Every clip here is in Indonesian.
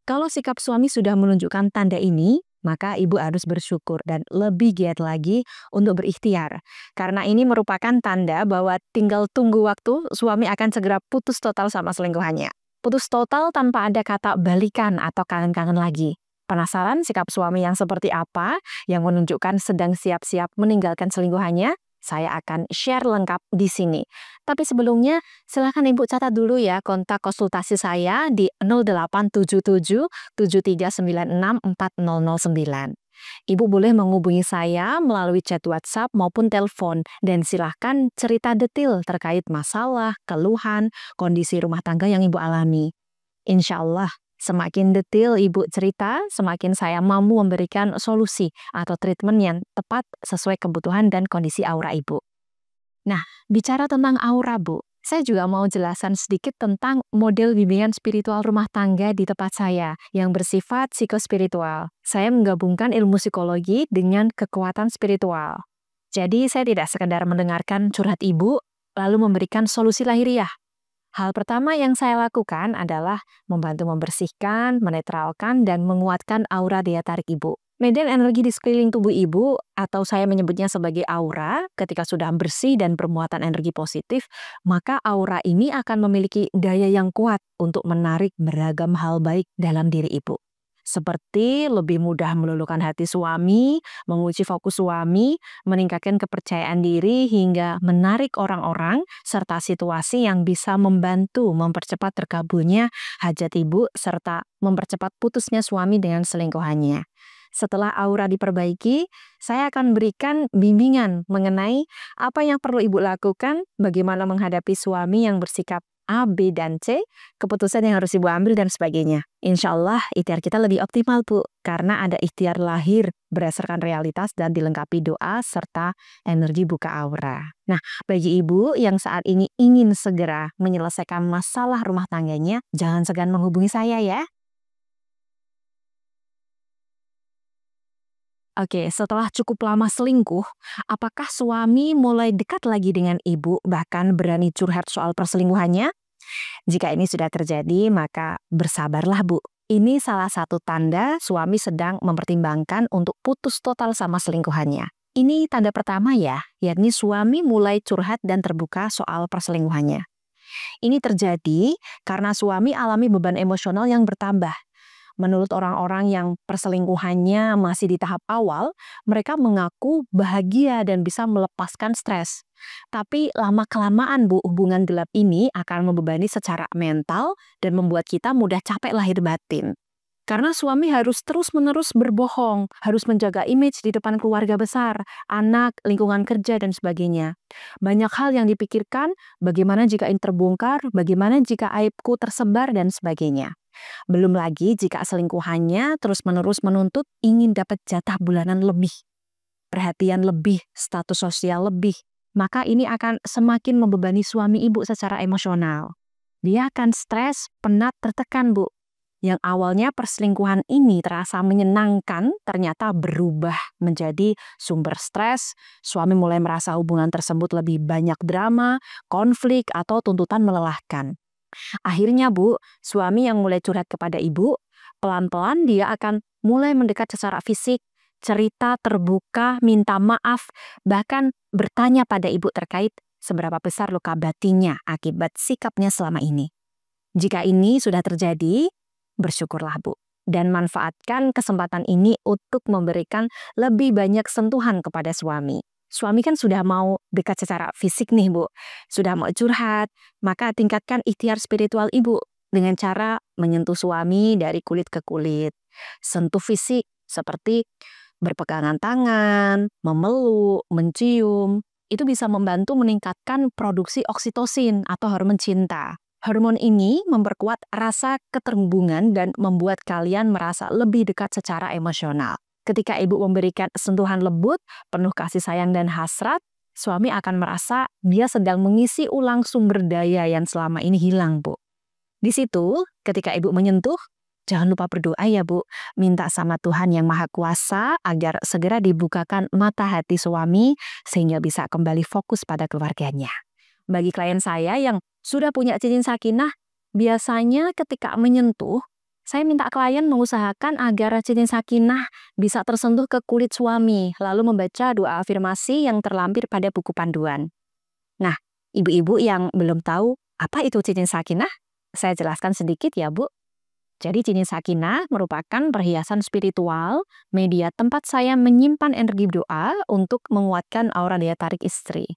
Kalau sikap suami sudah menunjukkan tanda ini, maka ibu harus bersyukur dan lebih giat lagi untuk berikhtiar. Karena ini merupakan tanda bahwa tinggal tunggu waktu suami akan segera putus total sama selingkuhannya. Putus total tanpa ada kata balikan atau kangen-kangen lagi. Penasaran sikap suami yang seperti apa yang menunjukkan sedang siap-siap meninggalkan selingkuhannya? Saya akan share lengkap di sini. Tapi sebelumnya, silakan Ibu catat dulu ya kontak konsultasi saya di 0877 7396 4009. Ibu boleh menghubungi saya melalui chat WhatsApp maupun telepon dan silahkan cerita detail terkait masalah, keluhan, kondisi rumah tangga yang Ibu alami. Insya Allah, semakin detail Ibu cerita, semakin saya mampu memberikan solusi atau treatment yang tepat sesuai kebutuhan dan kondisi aura Ibu. Nah, bicara tentang aura, Bu, saya juga mau jelasan sedikit tentang model bimbingan spiritual rumah tangga di tempat saya yang bersifat psikospiritual. Saya menggabungkan ilmu psikologi dengan kekuatan spiritual. Jadi, saya tidak sekedar mendengarkan curhat Ibu, lalu memberikan solusi lahiriah. Hal pertama yang saya lakukan adalah membantu membersihkan, menetralkan, dan menguatkan aura daya tarik Ibu. Medan energi di sekeliling tubuh Ibu, atau saya menyebutnya sebagai aura, ketika sudah bersih dan bermuatan energi positif, maka aura ini akan memiliki daya yang kuat untuk menarik beragam hal baik dalam diri Ibu. Seperti lebih mudah meluluhkan hati suami, menguji fokus suami, meningkatkan kepercayaan diri, hingga menarik orang-orang serta situasi yang bisa membantu mempercepat terkabulnya hajat Ibu serta mempercepat putusnya suami dengan selingkuhannya. Setelah aura diperbaiki, saya akan berikan bimbingan mengenai apa yang perlu Ibu lakukan, bagaimana menghadapi suami yang bersikap A, B, dan C, keputusan yang harus Ibu ambil, dan sebagainya. Insya Allah, ikhtiar kita lebih optimal, Bu, karena ada ikhtiar lahir berdasarkan realitas dan dilengkapi doa serta energi buka aura. Nah, bagi Ibu yang saat ini ingin segera menyelesaikan masalah rumah tangganya, jangan segan menghubungi saya ya. Oke, setelah cukup lama selingkuh, apakah suami mulai dekat lagi dengan Ibu, bahkan berani curhat soal perselingkuhannya? Jika ini sudah terjadi, maka bersabarlah, Bu. Ini salah satu tanda suami sedang mempertimbangkan untuk putus total sama selingkuhannya. Ini tanda pertama ya, yakni suami mulai curhat dan terbuka soal perselingkuhannya. Ini terjadi karena suami alami beban emosional yang bertambah. Menurut orang-orang yang perselingkuhannya masih di tahap awal, mereka mengaku bahagia dan bisa melepaskan stres. Tapi lama-kelamaan, Bu, hubungan gelap ini akan membebani secara mental dan membuat kita mudah capek lahir batin. Karena suami harus terus-menerus berbohong, harus menjaga image di depan keluarga besar, anak, lingkungan kerja, dan sebagainya. Banyak hal yang dipikirkan, bagaimana jika ini terbongkar, bagaimana jika aibku tersebar, dan sebagainya. Belum lagi jika selingkuhannya terus-menerus menuntut ingin dapat jatah bulanan lebih, perhatian lebih, status sosial lebih, maka ini akan semakin membebani suami Ibu secara emosional. Dia akan stres, penat, tertekan, Bu. Yang awalnya perselingkuhan ini terasa menyenangkan, ternyata berubah menjadi sumber stres. Suami mulai merasa hubungan tersebut lebih banyak drama, konflik, atau tuntutan melelahkan. Akhirnya, Bu, suami yang mulai curhat kepada Ibu, pelan-pelan dia akan mulai mendekat secara fisik, cerita terbuka, minta maaf, bahkan bertanya pada Ibu terkait seberapa besar luka batinnya akibat sikapnya selama ini. Jika ini sudah terjadi, bersyukurlah, Bu, dan manfaatkan kesempatan ini untuk memberikan lebih banyak sentuhan kepada suami. Suami kan sudah mau dekat secara fisik nih, Bu. Sudah mau curhat, maka tingkatkan ikhtiar spiritual Ibu dengan cara menyentuh suami dari kulit ke kulit. Sentuh fisik seperti berpegangan tangan, memeluk, mencium. Itu bisa membantu meningkatkan produksi oksitosin atau hormon cinta. Hormon ini memperkuat rasa keterhubungan dan membuat kalian merasa lebih dekat secara emosional. Ketika Ibu memberikan sentuhan lembut, penuh kasih sayang dan hasrat, suami akan merasa dia sedang mengisi ulang sumber daya yang selama ini hilang, Bu. Di situ, ketika Ibu menyentuh, jangan lupa berdoa ya, Bu. Minta sama Tuhan Yang Maha Kuasa agar segera dibukakan mata hati suami sehingga bisa kembali fokus pada keluarganya. Bagi klien saya yang sudah punya cincin sakinah, biasanya ketika menyentuh, Saya minta klien mengusahakan agar cincin sakinah bisa tersentuh ke kulit suami, lalu membaca doa afirmasi yang terlampir pada buku panduan. Nah, ibu-ibu yang belum tahu apa itu cincin sakinah, saya jelaskan sedikit ya Bu. Jadi cincin sakinah merupakan perhiasan spiritual, media tempat saya menyimpan energi doa untuk menguatkan aura daya tarik istri.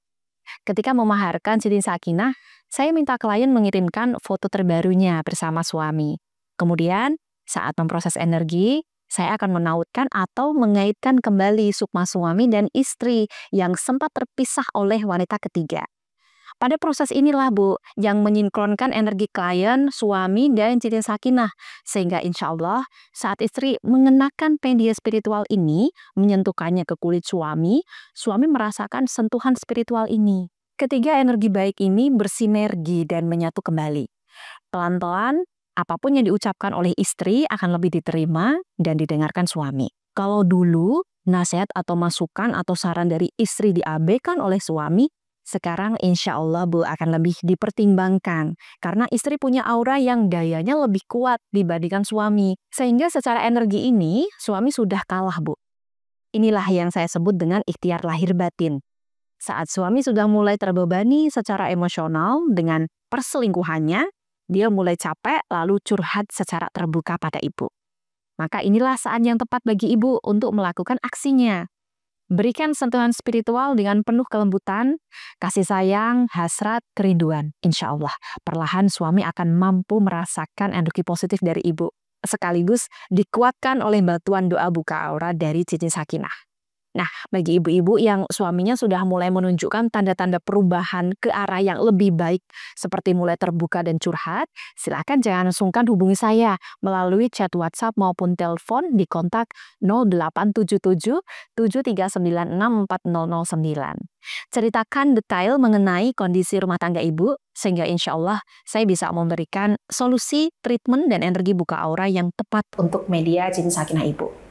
Ketika memaharkan cincin sakinah, saya minta klien mengirimkan foto terbarunya bersama suami. Kemudian, saat memproses energi, saya akan menautkan atau mengaitkan kembali sukma suami dan istri yang sempat terpisah oleh wanita ketiga. Pada proses inilah Bu, yang menyinkronkan energi klien, suami, dan cincin sakinah. Sehingga insya Allah saat istri mengenakan media spiritual ini, menyentuhkannya ke kulit suami, suami merasakan sentuhan spiritual ini. Ketiga energi baik ini bersinergi dan menyatu kembali. Pelan-pelan, apapun yang diucapkan oleh istri akan lebih diterima dan didengarkan suami. Kalau dulu, nasihat atau masukan atau saran dari istri diabaikan oleh suami, sekarang insya Allah Bu akan lebih dipertimbangkan karena istri punya aura yang dayanya lebih kuat dibandingkan suami. Sehingga secara energi ini suami sudah kalah Bu. Inilah yang saya sebut dengan ikhtiar lahir batin. Saat suami sudah mulai terbebani secara emosional dengan perselingkuhannya, dia mulai capek lalu curhat secara terbuka pada ibu. Maka inilah saat yang tepat bagi ibu untuk melakukan aksinya. Berikan sentuhan spiritual dengan penuh kelembutan, kasih sayang, hasrat, kerinduan. Insya Allah, perlahan suami akan mampu merasakan energi positif dari ibu. Sekaligus dikuatkan oleh bantuan doa buka aura dari cincin sakinah. Nah, bagi ibu-ibu yang suaminya sudah mulai menunjukkan tanda-tanda perubahan ke arah yang lebih baik, seperti mulai terbuka dan curhat, silakan jangan sungkan hubungi saya melalui chat WhatsApp maupun telepon di kontak 0877 7396 4009. Ceritakan detail mengenai kondisi rumah tangga ibu, sehingga insya Allah saya bisa memberikan solusi, treatment, dan energi buka aura yang tepat untuk media cincin sakinah ibu.